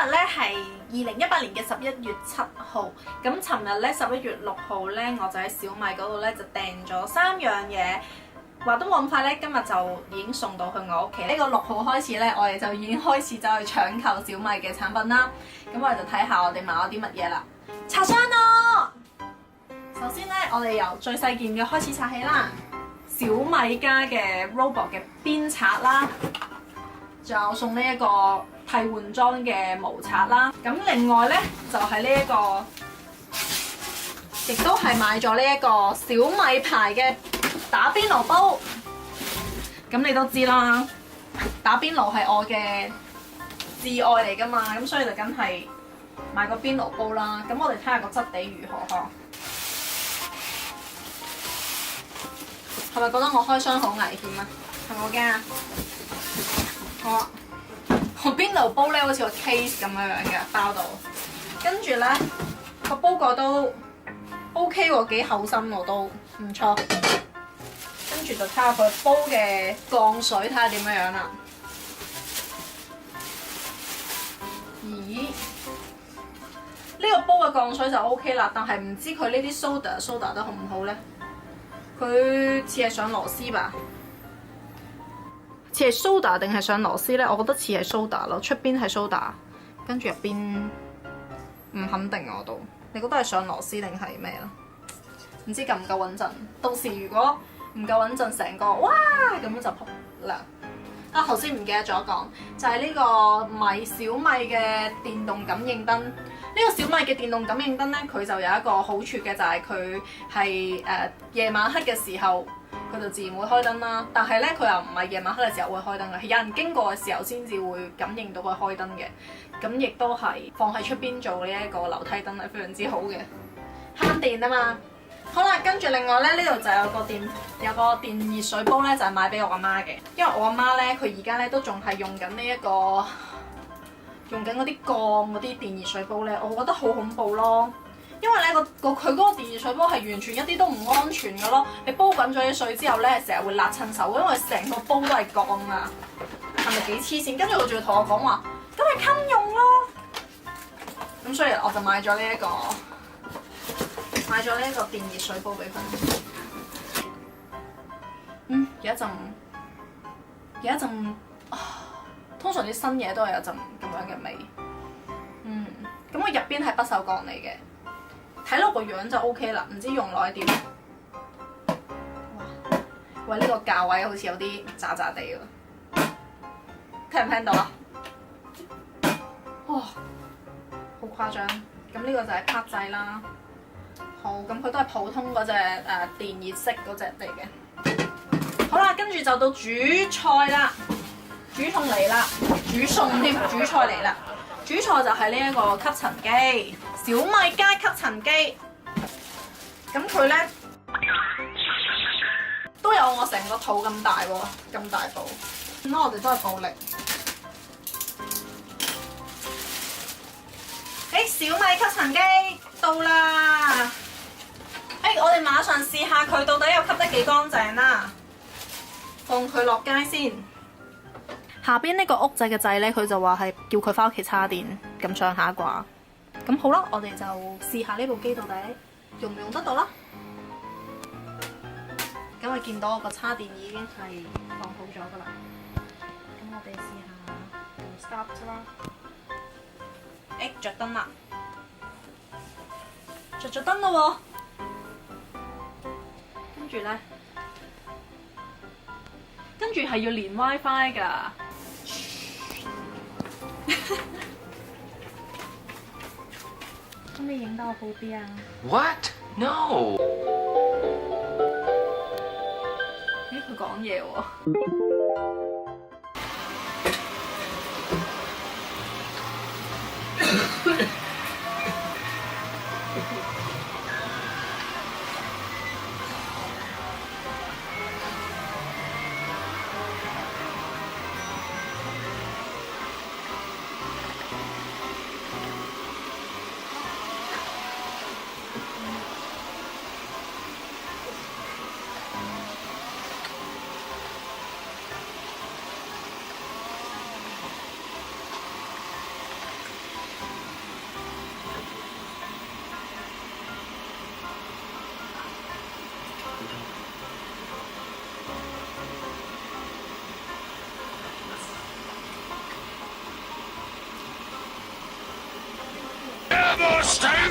日咧係2018年嘅11月7號，咁尋日咧11月6號咧，我就喺小米嗰度咧就訂咗3樣嘢，話都冇咁快咧，今日就已經送到去我屋企。呢個6號開始咧，我哋就已經開始走去搶購小米嘅產品啦。咁我哋就睇下我哋買咗啲乜嘢啦。拆箱咯！首先咧，我哋由最細件嘅開始拆起啦。小米家嘅 Robot 嘅鞭刷啦，仲有送呢一個替換裝嘅毛刷啦。咁另外咧就係呢一個，亦都係買咗呢一個小米牌嘅打邊爐煲。咁你都知啦，打邊爐係我嘅摯愛嚟㗎嘛，咁所以就梗係買個邊爐煲啦。咁我哋睇下個質地如何呵。係咪覺得我開箱好危險啊？係咪好驚啊？好啊！我邊爐煲咧好似個 case 咁樣嘅包到，跟住咧個煲蓋都 OK 喎，幾厚身喎都唔錯。跟住就睇下佢煲嘅降水，睇下點樣啦。咦？呢個煲嘅降水就 OK 啦，但係唔知佢呢啲 soda 得好唔好咧？佢似係上螺絲吧？似係 soda 定係上螺絲咧？我覺得似係 soda 咯，出邊係 soda， 跟住入邊唔肯定我都。你覺得係上螺絲定係咩咯？唔知夠唔夠穩陣？到時如果唔夠穩陣，成個哇咁樣就撲啦！啊，頭先唔記得咗講，就係呢個小米嘅電動感應燈。呢個小米嘅電動感應燈咧，佢就有一個好處嘅，就係佢係夜晚黑嘅時候，佢就自然會開燈啦。但係咧，佢又唔係夜晚黑嘅時候會開燈嘅，係有人經過嘅時候先至會感應到佢開燈嘅。咁亦都係放喺出邊做呢一個樓梯燈係非常之好嘅，慳電啊嘛。好啦，跟住另外咧，呢度就有個電熱水煲咧，就係買俾我阿媽嘅，因為我阿媽咧佢而家咧都仲係用緊呢一個。用緊嗰啲鋼嗰啲電熱水煲咧，我覺得好恐怖咯。因為咧佢嗰個電熱水煲係完全一啲都唔安全嘅咯。你煲滾咗啲水之後咧，成日會辣親手，因為成個煲都係鋼啊。係咪幾黐線？跟住佢仲要同我講話，咁咪襟用咯。咁所以我就買咗呢一個電熱水煲俾佢。有一陣。通常啲新嘢都係有陣咁樣嘅味，咁佢入邊係不鏽鋼嚟嘅，睇落個樣就 OK 啦，唔知用落係點？哇！喂，呢個價位好似有啲渣渣地喎，聽唔聽到啊？哇，好誇張！咁呢個就係拍掣啦。好，咁佢都係普通嗰隻電熱式嗰隻嚟嘅。好啦，跟住就到主菜啦。煮餸嚟啦，煮餸添，煮菜嚟啦。主菜就係呢一個吸塵機，小米加吸塵機。咁佢咧都有我成個肚咁大喎，咁大部。咁我哋都係暴力。小米吸塵機到啦！我哋馬上試下佢到底有吸得幾乾淨啦。放佢落街先。下邊呢個屋仔嘅掣咧，佢就話係叫佢翻屋企叉電咁上下啩。咁好啦，我哋就試下呢部機到底用唔用得到啦。咁我見到我個叉電已經係放好咗噶啦。咁我哋試下 start 啦。着燈啦，着咗燈咯喎。跟住係要連 WiFi 㗎。咁你影得我好啲啊 ？What? No！ 佢講嘢喎。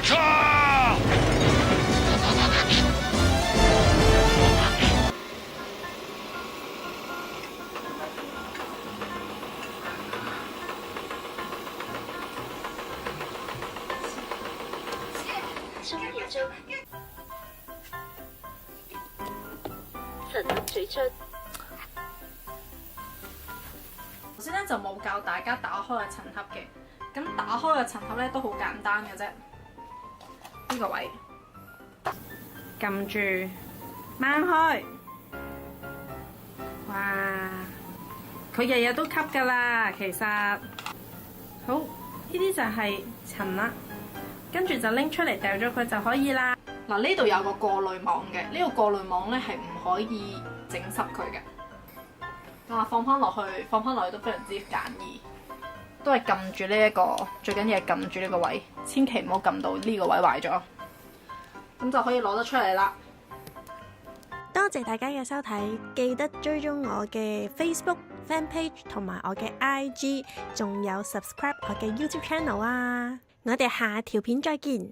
3秒鐘，神物取出。頭先咧就冇教大家打開個層盒嘅，咁打開個層盒咧都好簡單嘅啫。呢個位撳住掹開，哇！佢日日都吸㗎啦，其實好呢啲就係塵啦。跟住就拎出嚟掉咗佢就可以啦。嗱，呢度有個過濾網嘅，呢個過濾網咧係唔可以整濕佢嘅。咁放翻落去都非常之簡易，都係撳住呢一個，最緊要係撳住呢個位，千祈唔好撳到呢個位壞咗，咁就可以攞得出嚟啦。多謝大家嘅收睇，記得追蹤我嘅 Facebook Fan Page 同埋我嘅 IG，仲有 subscribe 我嘅 YouTube Channel 啊！我哋下條片再見。